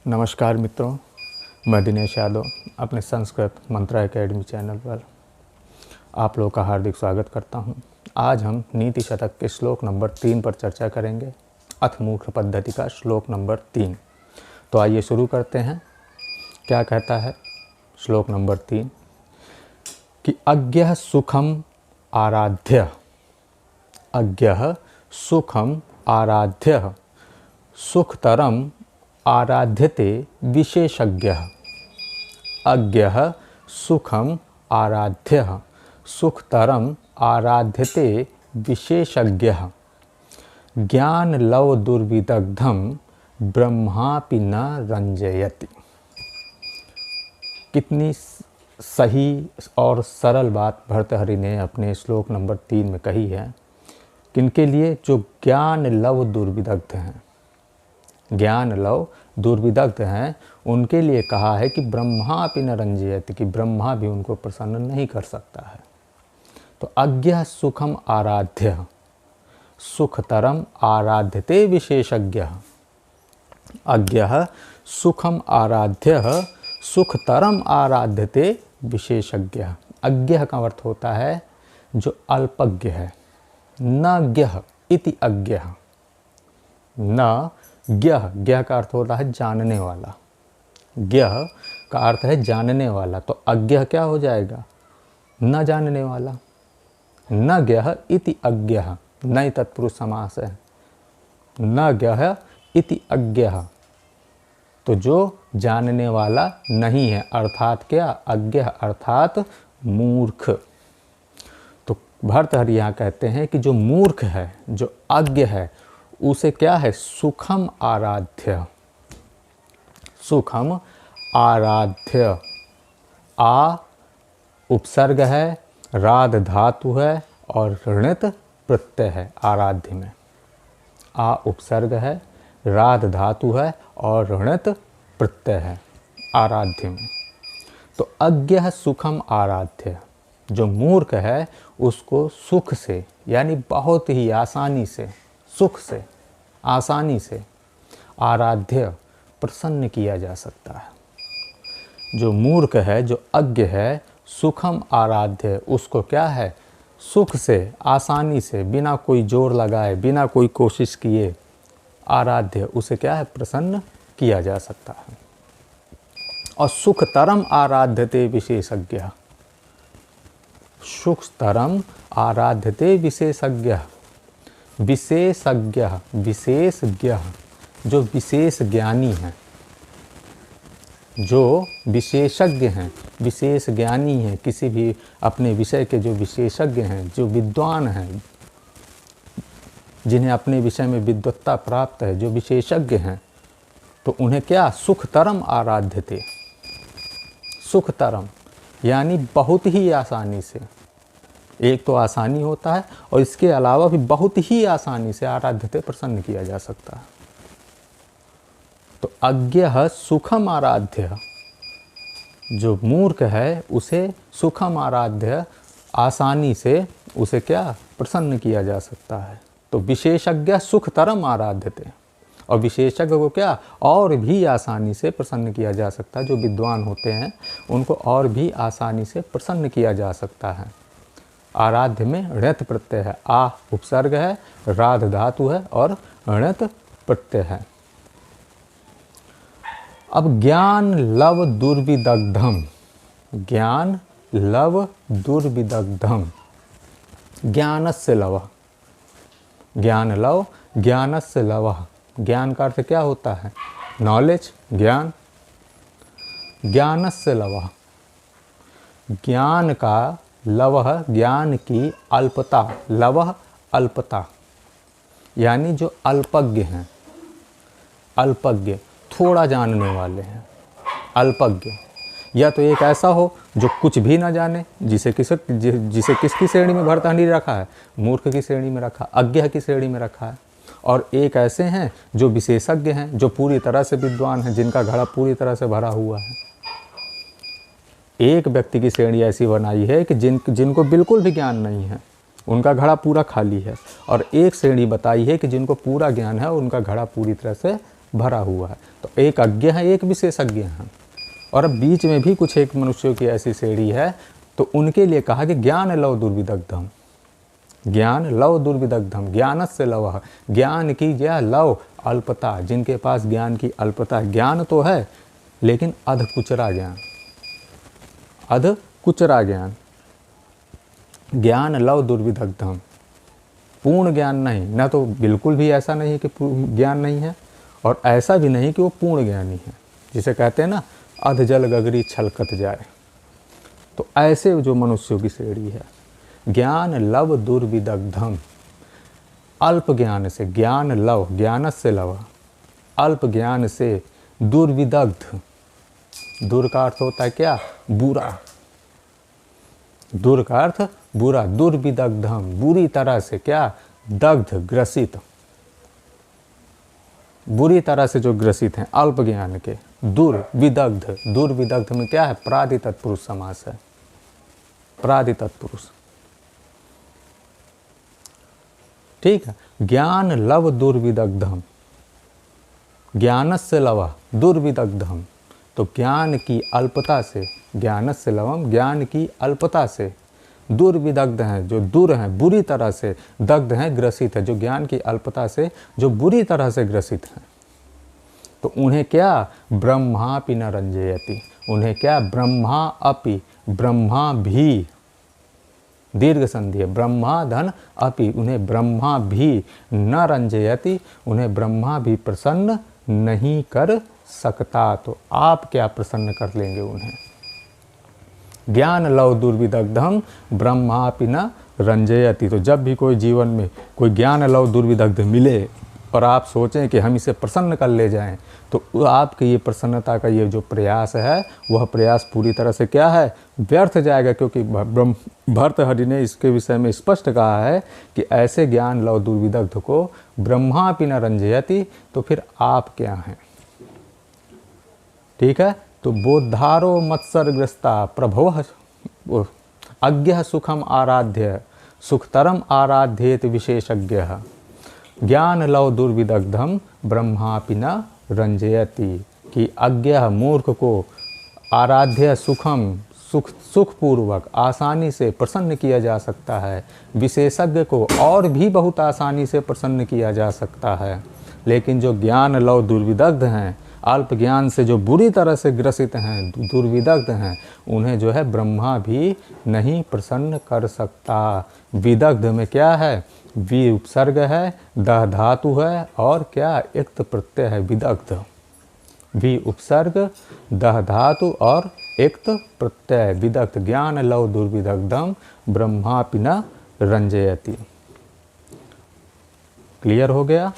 नमस्कार मित्रों, मैं दिनेश यादव अपने संस्कृत मंत्रा एकेडमी चैनल पर आप लोगों का हार्दिक स्वागत करता हूं। आज हम नीति शतक के श्लोक नंबर 3 पर चर्चा करेंगे। अथ मूर्ख पद्धति का श्लोक नंबर 3। तो आइए शुरू करते हैं। क्या कहता है श्लोक नंबर 3 कि अज्ञः सुखम आराध्य, अज्ञः सुखम आराध्य सुखतरम आराध्यते विशेषज्ञः। अज्ञः सुखम आराध्यः सुखतरम आराध्यते विशेषज्ञः। ज्ञान लव दुर्विदग्धम ब्रह्मापि न रंजयति। कितनी सही और सरल बात भर्तृहरि ने अपने श्लोक नंबर 3 में कही है। किनके लिए? जो ज्ञान लव दुर्विदग्ध हैं, ज्ञान लव दुर्विदग्ध हैं, उनके लिए कहा है कि ब्रह्मापि न रंजयति, कि ब्रह्मा भी उनको प्रसन्न नहीं कर सकता है। तो अज्ञः सुखम आराध्य सुखतरम आराध्यते विशेषज्ञः। अज्ञः सुखम आराध्य सुखतरम आराध्यते विशेषज्ञः। अज्ञः का अर्थ होता है जो अल्पज्ञ है। न ज्ञः इति अज्ञः। न ज्ञः, ज्ञः का अर्थ होता है जानने वाला। ज्ञः का अर्थ है जानने वाला। तो अज्ञः क्या हो जाएगा? न जानने वाला। न ज्ञः इति अज्ञः, नई तत्पुरुष समास है। न ज्ञः इति अज्ञः, तो जो जानने वाला नहीं है, अर्थात क्या? अज्ञः अर्थात मूर्ख। तो भर्तृहरि यहाँ कहते हैं कि जो मूर्ख है, जो अज्ञ है, उसे क्या है? सुखम आराध्य। सुखम आराध्य। आ उपसर्ग है, राध धातु है और ऋणित प्रत्यय है आराध्य में। आ उपसर्ग है, राध धातु है और ऋणित प्रत्यय है आराध्य में। तो अज्ञः सुखम आराध्य, जो मूर्ख है उसको सुख से, यानी बहुत ही आसानी से, सुख से, आसानी से आराध्य प्रसन्न किया जा सकता है। जो मूर्ख है, जो अज्ञ है, सुखम आराध्य, उसको क्या है? सुख से, आसानी से, बिना कोई जोर लगाए, बिना कोई कोशिश किए आराध्य, उसे क्या है? प्रसन्न किया जा सकता है। और सुखतरम आराध्यते विशेषज्ञ। सुखतरम आराध्यते विशेषज्ञ। विशेषज्ञ, विशेषज्ञ, जो विशेष ज्ञानी हैं, जो विशेषज्ञ हैं, विशेष ज्ञानी हैं, किसी भी अपने विषय के जो विशेषज्ञ हैं, जो विद्वान हैं, जिन्हें अपने विषय में विद्वत्ता प्राप्त है, जो विशेषज्ञ हैं, तो उन्हें क्या? सुखतरम आराध्यते। सुखतरम यानी बहुत ही आसानी से। एक तो आसानी होता है और इसके अलावा भी बहुत ही आसानी से आराध्यते प्रसन्न किया जा सकता है। तो अज्ञः सुखम आराध्य, जो मूर्ख है उसे सुखम आराध्य, आसानी से उसे क्या? प्रसन्न किया जा सकता है। तो विशेषज्ञ सुखतरम आराध्यते, और विशेषज्ञ को क्या? और भी आसानी से प्रसन्न किया जा सकता है। जो विद्वान होते हैं उनको और भी आसानी से प्रसन्न किया जा सकता है। आराध्य में ऋत प्रत्यय है, आ उपसर्ग है, राध धातु है और ऋत प्रत्यय है। अब ज्ञान लव दुर्विदग्धम, ज्ञान लव दुर्विदग्धम, ज्ञानस्य लव, ज्ञान लव ज्ञानस्य लव। ज्ञान का अर्थ क्या होता है? नॉलेज, ज्ञान। ज्ञानस्य लव, ज्ञान का लवह, ज्ञान की अल्पता, लवह अल्पता, यानी जो अल्पज्ञ हैं, अल्पज्ञ, थोड़ा जानने वाले हैं, अल्पज्ञ। या तो एक ऐसा हो जो कुछ भी ना जाने, जिसे किसकी श्रेणी में भर्तृहरि रखा है? मूर्ख की श्रेणी में रखा, अज्ञ की श्रेणी में रखा है। और एक ऐसे हैं जो विशेषज्ञ हैं, जो पूरी तरह से विद्वान हैं, जिनका घड़ा पूरी तरह से भरा हुआ है। एक व्यक्ति की श्रेणी ऐसी बनाई है कि जिनको बिल्कुल भी ज्ञान नहीं है, उनका घड़ा पूरा खाली है। और एक श्रेणी बताई है कि जिनको पूरा ज्ञान है, उनका घड़ा पूरी तरह से भरा हुआ है। तो एक अज्ञ है, एक विशेषज्ञ है, और अब बीच में भी कुछ एक मनुष्यों की ऐसी श्रेणी है, तो उनके लिए कहा कि ज्ञान लव दुर्विदग्धम, ज्ञान लव दुर्विदग्धम, ज्ञानस्य लवः, ज्ञान की यह लव अल्पता, जिनके पास ज्ञान की अल्पता, ज्ञान तो है लेकिन अध कुचरा ज्ञान, अध कुचरा ज्ञान, ज्ञान लव दुर्विदग्धम, पूर्ण ज्ञान नहीं, न तो बिल्कुल भी ऐसा नहीं है कि ज्ञान नहीं है, और ऐसा भी नहीं कि वो पूर्ण ज्ञानी है, जिसे कहते हैं ना अध जल गगरी छलकत जाए। तो ऐसे जो मनुष्यों की श्रेणी है, ज्ञान लव दुर्विदग्धम, अल्प ज्ञान से, ज्ञान लव, ज्ञानस्य लव, अल्प ज्ञान से दुर्विदग्ध, दुर का अर्थ होता है क्या, बुरा, दुर का अर्थ बुरा, दुर्विदग्धम, बुरी तरह से क्या, दग्ध, ग्रसित, बुरी तरह से जो ग्रसित हैं अल्प ज्ञान के, दुर्विदग्ध, दुर्विदग्ध में क्या है, प्रादि तत्पुरुष समास है, प्रादि तत्पुरुष, ठीक है। ज्ञान लव दुर्विदग्धम, ज्ञानस्य लवः दुर्विदग्धम, तो ज्ञान की अल्पता से, ज्ञानस्य लवम, ज्ञान की अल्पता से, दुर्विदग्ध हैं, जो दूर हैं, बुरी तरह से, दग्ध हैं, ग्रसित है, जो ज्ञान की अल्पता से जो बुरी तरह से ग्रसित हैं, तो उन्हें क्या, ब्रह्मापि न रंजयति, उन्हें क्या, ब्रह्मा अपि, ब्रह्मा भी, दीर्घ संधि है, ब्रह्मा धन अपि, उन्हें ब्रह्मा भी न रंजयति, उन्हें ब्रह्मा भी प्रसन्न नहीं कर सकता। तो आप क्या प्रसन्न कर लेंगे उन्हें। ज्ञान लव दुर्विदग्धम ब्रह्मापि न रंजयति। तो जब भी कोई जीवन में कोई ज्ञान लव दुर्विदग्ध मिले और आप सोचें कि हम इसे प्रसन्न कर ले जाएं, तो आपके ये प्रसन्नता का ये जो प्रयास है वह प्रयास पूरी तरह से क्या है, व्यर्थ जाएगा, क्योंकि भर्तृहरि ने इसके विषय में स्पष्ट कहा है कि ऐसे ज्ञान लव दुर्विदग्ध को ब्रह्मापि न रंजयति। तो फिर आप क्या हैं, ठीक है। तो बोद्धारो मत्सरग्रस्ता प्रभव अज्ञ सुखम आराध्य सुखतरम आराध्येत विशेषज्ञ, ज्ञान लव दुर्विदग्धम ब्रह्मापि न रंजयति, कि अज्ञ मूर्ख को आराध्य सुखम, सुखपूर्वक आसानी से प्रसन्न किया जा सकता है, विशेषज्ञ को और भी बहुत आसानी से प्रसन्न किया जा सकता है। लेकिन जो ज्ञान लव दुर्विदग्ध हैं, अल्प ज्ञान से जो बुरी तरह से ग्रसित हैं, दुर्विदग्ध हैं, उन्हें जो है ब्रह्मा भी नहीं प्रसन्न कर सकता। विदग्ध में क्या है, वि उपसर्ग है, दह धातु है, और क्या इक्त प्रत्यय है, विदग्ध, वि उपसर्ग, दह धातु और इक्त प्रत्यय, विदग्ध। ज्ञान लव दुर्विदग्धम ब्रह्मापि न रंजयति। क्लियर हो गया।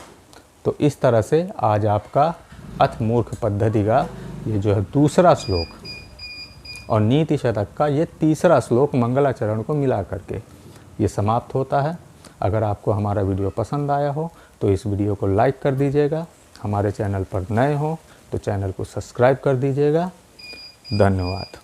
तो इस तरह से आज आपका अथ मूर्ख पद्धति का ये जो है दूसरा श्लोक और नीति शतक का ये तीसरा श्लोक मंगलाचरण को मिला करके ये समाप्त होता है। अगर आपको हमारा वीडियो पसंद आया हो तो इस वीडियो को लाइक कर दीजिएगा, हमारे चैनल पर नए हो तो चैनल को सब्सक्राइब कर दीजिएगा। धन्यवाद।